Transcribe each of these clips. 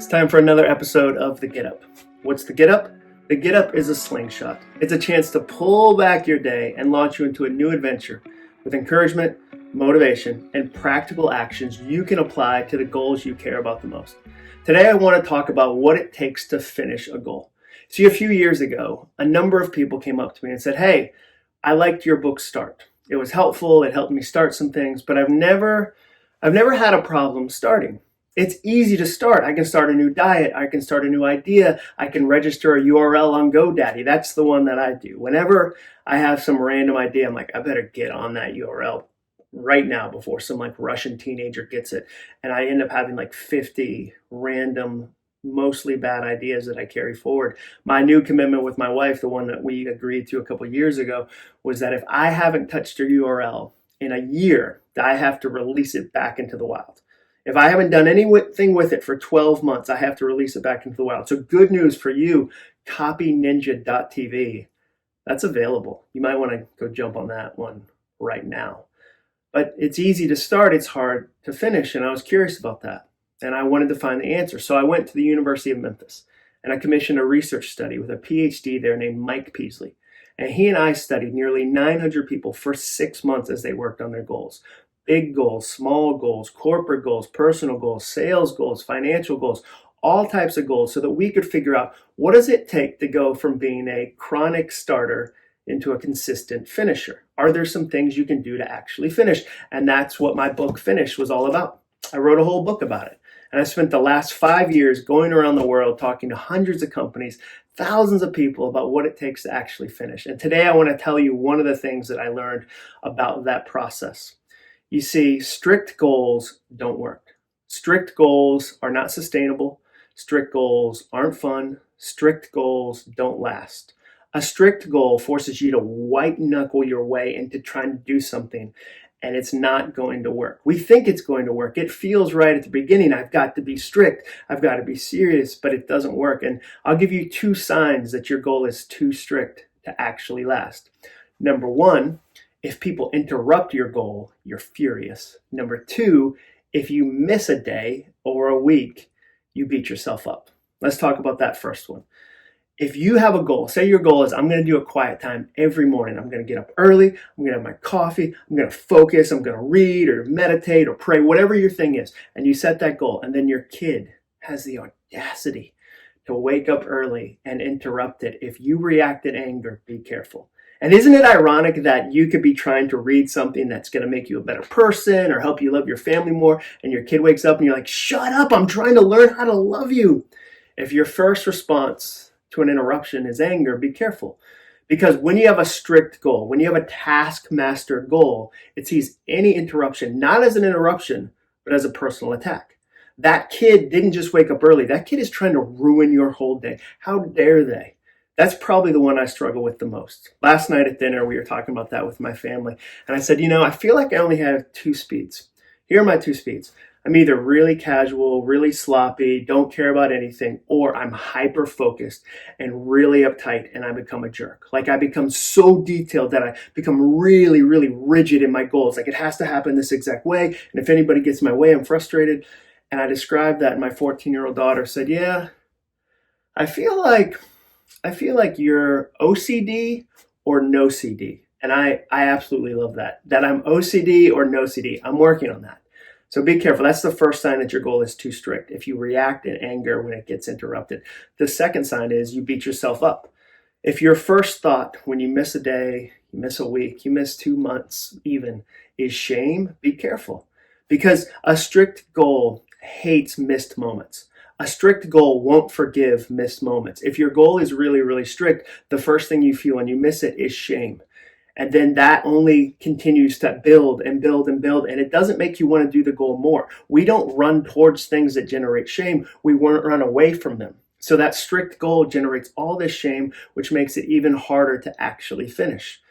It's time for another episode of The Get Up. What's the Get Up? The Get Up is a slingshot. It's a chance to pull back your day and launch you into a new adventure with encouragement, motivation, and practical actions you can apply to the goals you care about the most. Today, I want to talk about what it takes to finish a goal. See, a few years ago, a number of people came up to me and said, "Hey, I liked your book Start. It was helpful. It helped me start some things, but I've never had a problem starting. It's easy to start. I can start a new diet. I can start a new idea. I can register a URL on GoDaddy." That's the one that I do. Whenever I have some random idea, I'm like, I better get on that URL right now before some Russian teenager gets it. And I end up having 50 random, mostly bad ideas that I carry forward. My new commitment with my wife, the one that we agreed to a couple years ago, was that if I haven't touched a URL in a year, I have to release it back into the wild. If I haven't done anything with it for 12 months, I have to release it back into the wild. So good news for you, copyninja.tv, that's available. You might want to go jump on that one right now. But it's easy to start, it's hard to finish, and I was curious about that. And I wanted to find the answer. So I went to the University of Memphis, and I commissioned a research study with a PhD there named Mike Peasley. And he and I studied nearly 900 people for 6 months as they worked on their goals. Big goals, small goals, corporate goals, personal goals, sales goals, financial goals, all types of goals, so that we could figure out what does it take to go from being a chronic starter into a consistent finisher. Are there some things you can do to actually finish? And that's what my book Finish was all about. I wrote a whole book about it. And I spent the last 5 years going around the world talking to hundreds of companies, thousands of people about what it takes to actually finish. And today I want to tell you one of the things that I learned about that process. You see, strict goals don't work. Strict goals are not sustainable. Strict goals aren't fun. Strict goals don't last. A strict goal forces you to white knuckle your way into trying to do something, and it's not going to work. We think it's going to work. It feels right at the beginning. I've got to be strict. I've got to be serious, but it doesn't work. And I'll give you 2 signs that your goal is too strict to actually last. Number 1, if people interrupt your goal, you're furious. Number 2, if you miss a day or a week, you beat yourself up. Let's talk about that first one. If you have a goal, say your goal is, I'm going to do a quiet time every morning. I'm going to get up early. I'm going to have my coffee. I'm going to focus. I'm going to read or meditate or pray, whatever your thing is. And you set that goal. And then your kid has the audacity to wake up early and interrupt it. If you react in anger, be careful. And isn't it ironic that you could be trying to read something that's going to make you a better person or help you love your family more, and your kid wakes up and you're like, "Shut up, I'm trying to learn how to love you." If your first response to an interruption is anger, be careful. Because when you have a strict goal, when you have a taskmaster goal, it sees any interruption not as an interruption, but as a personal attack. That kid didn't just wake up early. That kid is trying to ruin your whole day. How dare they? That's probably the one I struggle with the most. Last night at dinner, we were talking about that with my family. And I said, I feel like I only have 2 speeds. Here are my 2 speeds. I'm either really casual, really sloppy, don't care about anything, or I'm hyper-focused and really uptight and I become a jerk. I become so detailed that I become really, really rigid in my goals. It has to happen this exact way. And if anybody gets in my way, I'm frustrated. And I described that, and my 14-year-old daughter said, "Yeah, I feel like you're OCD or no CD." And I absolutely love that I'm OCD or no CD. I'm working on that. So be careful. That's the first sign that your goal is too strict. If you react in anger when it gets interrupted. The second sign is you beat yourself up. If your first thought when you miss a day, you miss a week, you miss 2 months even, is shame, be careful. Because a strict goal hates missed moments. A strict goal won't forgive missed moments. If your goal is really, really strict, the first thing you feel when you miss it is shame. And then that only continues to build and build and build. And it doesn't make you want to do the goal more. We don't run towards things that generate shame. We won't run away from them. So that strict goal generates all this shame, which makes it even harder to actually finish.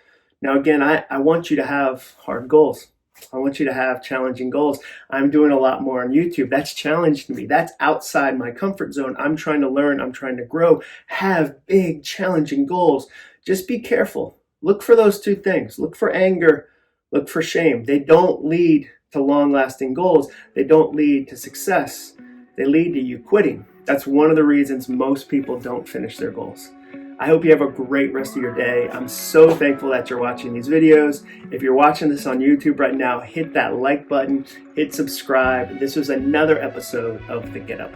Now, again, I want you to have hard goals. I want you to have challenging goals. I'm doing a lot more on YouTube. That's challenged me. That's outside my comfort zone. I'm trying to learn. I'm trying to grow. Have big, challenging goals. Just be careful. Look for those 2 things. Look for anger. Look for shame. They don't lead to long-lasting goals. They don't lead to success. they lead to you quitting. That's one of the reasons most people don't finish their goals. I hope you have a great rest of your day. I'm so thankful that you're watching these videos. If you're watching this on YouTube right now, hit that like button, hit subscribe. This was another episode of The Get Up.